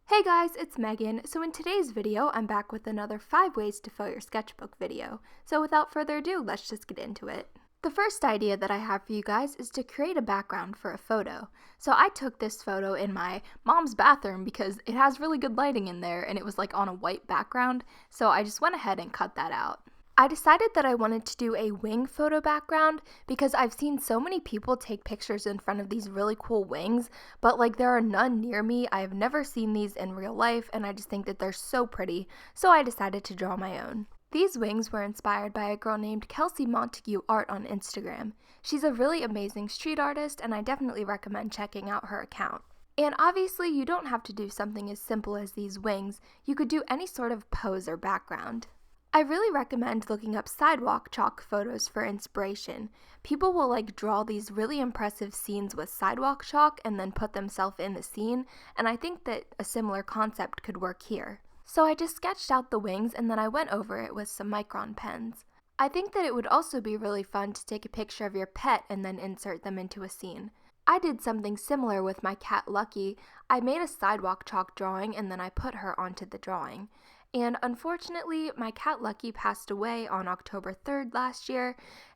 Hey guys, it's Megan. So in today's video, I'm back with another 5 ways to fill your sketchbook video. So without further ado, let's just get into it. The first idea that I have for you guys is to create a background for a photo. So I took this photo in my mom's bathroom because it has really good lighting in there and it was like on a white background, so I just went ahead and cut that out. I decided that I wanted to do a wing photo background because I've seen so many people take pictures in front of these really cool wings, but like there are none near me. I have never seen these in real life and I just think that they're so pretty, so I decided to draw my own. These wings were inspired by a girl named Kelsey Montague Art on Instagram. She's a really amazing street artist and I definitely recommend checking out her account. And obviously you don't have to do something as simple as these wings, you could do any sort of pose or background. I really recommend looking up sidewalk chalk photos for inspiration. People will like draw these really impressive scenes with sidewalk chalk and then put themselves in the scene, and I think that a similar concept could work here. So I just sketched out the wings and then I went over it with some micron pens. I think that it would also be really fun to take a picture of your pet and then insert them into a scene. I did something similar with my cat Lucky. I made a sidewalk chalk drawing and then I put her onto the drawing. And unfortunately, my cat Lucky passed away on October 3rd last year,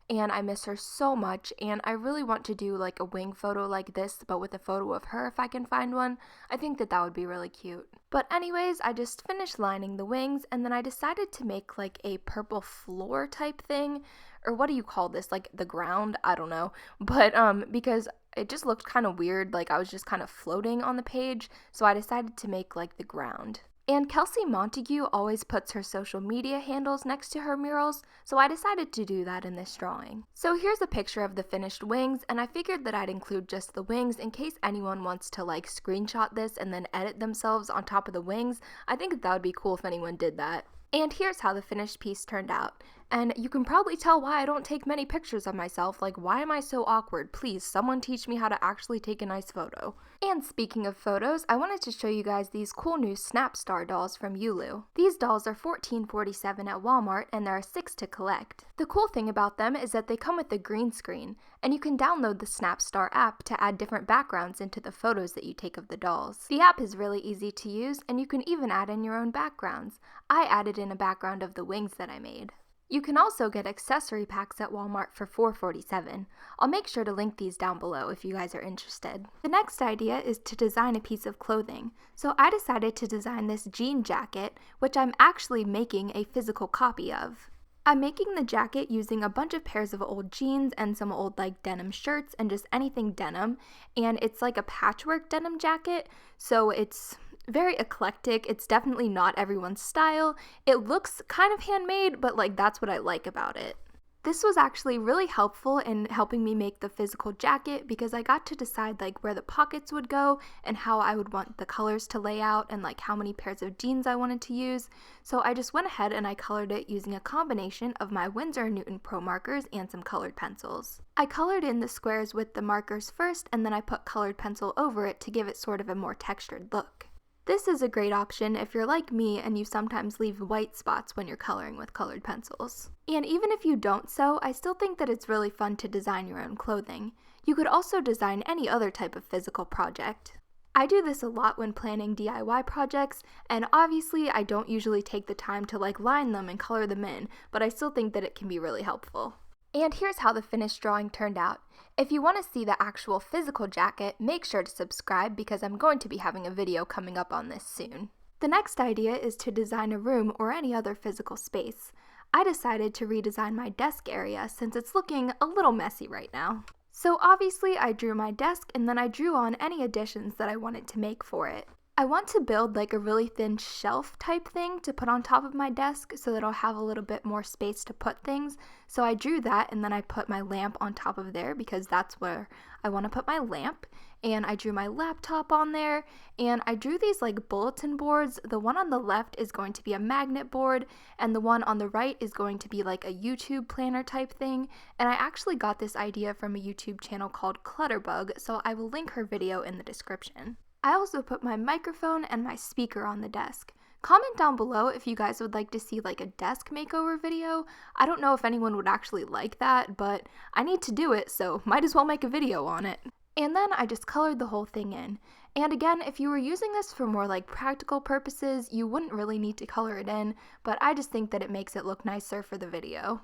and I miss her so much, and I really want to do like a wing photo like this, but with a photo of her if I can find one. I think that would be really cute. But anyways, I just finished lining the wings, and then I decided to make like a purple floor type thing, or what do you call this, like the ground? I don't know, but because it just looked kind of weird, like I was just kind of floating on the page, so I decided to make like the ground. And Kelsey Montague always puts her social media handles next to her murals, so I decided to do that in this drawing. So here's a picture of the finished wings, and I figured that I'd include just the wings in case anyone wants to like screenshot this and then edit themselves on top of the wings. I think that would be cool if anyone did that. And here's how the finished piece turned out. And you can probably tell why I don't take many pictures of myself. Like, why am I so awkward? Please, someone teach me how to actually take a nice photo. And speaking of photos, I wanted to show you guys these cool new Snapstar dolls from Yulu. These dolls are $14.47 at Walmart, and there are 6 to collect. The cool thing about them is that they come with a green screen, and you can download the Snapstar app to add different backgrounds into the photos that you take of the dolls. The app is really easy to use, and you can even add in your own backgrounds. I added in a background of the wings that I made. You can also get accessory packs at Walmart for $4.47. I'll make sure to link these down below if you guys are interested. The next idea is to design a piece of clothing. So I decided to design this jean jacket, which I'm actually making a physical copy of. I'm making the jacket using a bunch of pairs of old jeans and some old like denim shirts and just anything denim, and it's like a patchwork denim jacket, so it's very eclectic. It's definitely not everyone's style. It looks kind of handmade, but like that's what I like about it. This was actually really helpful in helping me make the physical jacket because I got to decide like where the pockets would go and how I would want the colors to lay out and like how many pairs of jeans I wanted to use. So I just went ahead and I colored it using a combination of my Winsor & Newton Pro markers and some colored pencils. I colored in the squares with the markers first and then I put colored pencil over it to give it sort of a more textured look. This is a great option if you're like me and you sometimes leave white spots when you're coloring with colored pencils. And even if you don't sew, I still think that it's really fun to design your own clothing. You could also design any other type of physical project. I do this a lot when planning DIY projects, and obviously I don't usually take the time to like line them and color them in, but I still think that it can be really helpful. And here's how the finished drawing turned out. If you want to see the actual physical jacket, make sure to subscribe because I'm going to be having a video coming up on this soon. The next idea is to design a room or any other physical space. I decided to redesign my desk area since it's looking a little messy right now. So obviously I drew my desk and then I drew on any additions that I wanted to make for it. I want to build like a really thin shelf type thing to put on top of my desk so that I'll have a little bit more space to put things. So I drew that and then I put my lamp on top of there because that's where I want to put my lamp. And I drew my laptop on there and I drew these like bulletin boards. The one on the left is going to be a magnet board and the one on the right is going to be like a YouTube planner type thing. And I actually got this idea from a YouTube channel called Clutterbug, so I will link her video in the description. I also put my microphone and my speaker on the desk. Comment down below if you guys would like to see like a desk makeover video. I don't know if anyone would actually like that, but I need to do it, so might as well make a video on it. And then I just colored the whole thing in. And again, if you were using this for more like practical purposes, you wouldn't really need to color it in, but I just think that it makes it look nicer for the video.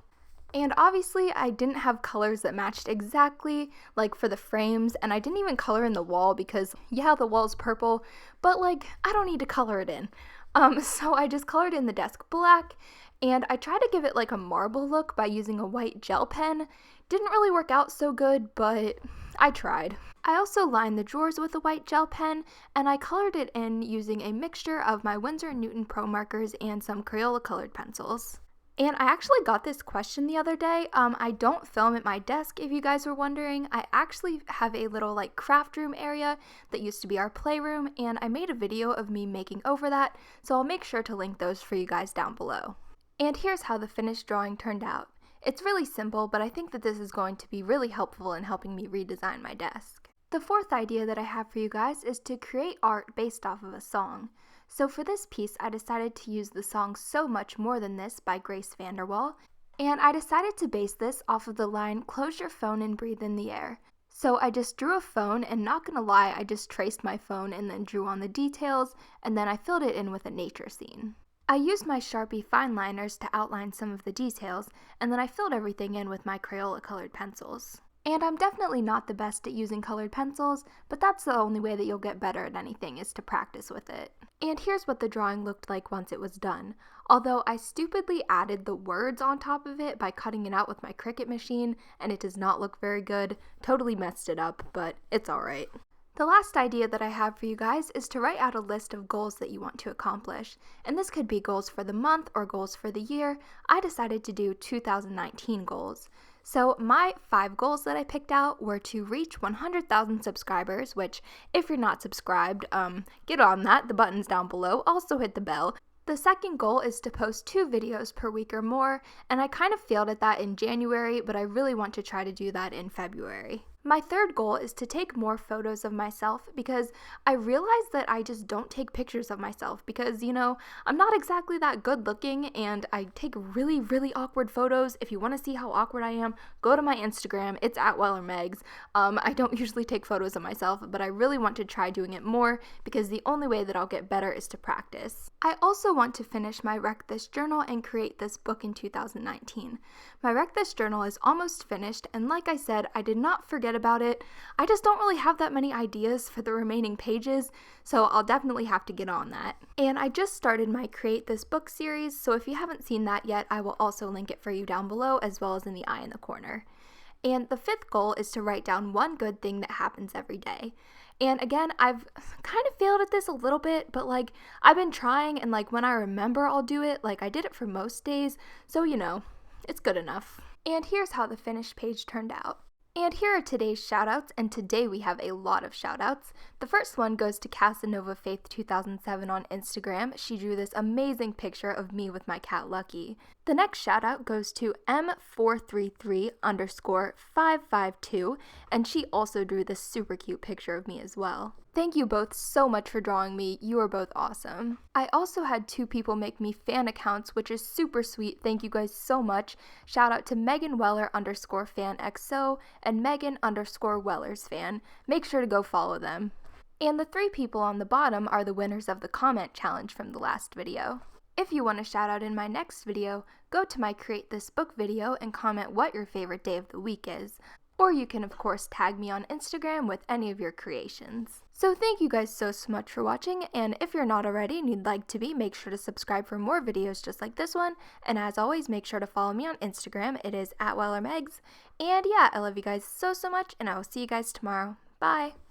And obviously I didn't have colors that matched exactly, like for the frames, and I didn't even color in the wall because, yeah, the wall's purple, but like, I don't need to color it in. So I just colored in the desk black, and I tried to give it like a marble look by using a white gel pen. Didn't really work out so good, but I tried. I also lined the drawers with a white gel pen, and I colored it in using a mixture of my Winsor & Newton Pro markers and some Crayola colored pencils. And I actually got this question the other day. I don't film at my desk, if you guys were wondering. I actually have a little like craft room area that used to be our playroom, and I made a video of me making over that, so I'll make sure to link those for you guys down below. And here's how the finished drawing turned out. It's really simple, but I think that this is going to be really helpful in helping me redesign my desk. The fourth idea that I have for you guys is to create art based off of a song. So for this piece, I decided to use the song So Much More Than This by Grace Vanderwall, and I decided to base this off of the line, "Close your phone and breathe in the air." So I just drew a phone, and not gonna lie, I just traced my phone and then drew on the details, and then I filled it in with a nature scene. I used my Sharpie fine liners to outline some of the details, and then I filled everything in with my Crayola colored pencils. And I'm definitely not the best at using colored pencils, but that's the only way that you'll get better at anything, is to practice with it. And here's what the drawing looked like once it was done. Although I stupidly added the words on top of it by cutting it out with my Cricut machine, and it does not look very good. Totally messed it up, but it's alright. The last idea that I have for you guys is to write out a list of goals that you want to accomplish, and this could be goals for the month or goals for the year. I decided to do 2019 goals. So my 5 goals that I picked out were to reach 100,000 subscribers, which if you're not subscribed, get on that, the button's down below, also hit the bell. The second goal is to post 2 videos per week or more, and I kind of failed at that in January, but I really want to try to do that in February. My third goal is to take more photos of myself, because I realized that I just don't take pictures of myself because, you know, I'm not exactly that good looking and I take really, really awkward photos. If you want to see how awkward I am, go to my Instagram. It's @WellerMegs. I don't usually take photos of myself, but I really want to try doing it more because the only way that I'll get better is to practice. I also want to finish my Wreck This journal and create this book in 2019. My Wreck This journal is almost finished, and like I said, I did not forget about it. I just don't really have that many ideas for the remaining pages, so I'll definitely have to get on that. And I just started my Create This Book series, so if you haven't seen that yet, I will also link it for you down below, as well as in the eye in the corner. And the 5th goal is to write down one good thing that happens every day. And again, I've kind of failed at this a little bit, but like I've been trying, and like when I remember, I'll do it. Like I did it for most days, so you know, it's good enough. And here's how the finished page turned out. And here are today's shoutouts, and today we have a lot of shoutouts. The first one goes to Casanova Faith 2007 on Instagram. She drew this amazing picture of me with my cat Lucky. The next shoutout goes to M433_552, and she also drew this super cute picture of me as well. Thank you both so much for drawing me. You are both awesome. I also had 2 people make me fan accounts, which is super sweet. Thank you guys so much. Shout out to Megan Weller_FanXO and Megan_WellersFan. Make sure to go follow them. And the 3 people on the bottom are the winners of the comment challenge from the last video. If you want a shout out in my next video, go to my Create This Book video and comment what your favorite day of the week is. Or you can of course tag me on Instagram with any of your creations. So thank you guys so much for watching, and if you're not already and you'd like to be, make sure to subscribe for more videos just like this one, and as always, make sure to follow me on Instagram. It is @WellerMegs, and yeah, I love you guys so much, and I will see you guys tomorrow. Bye!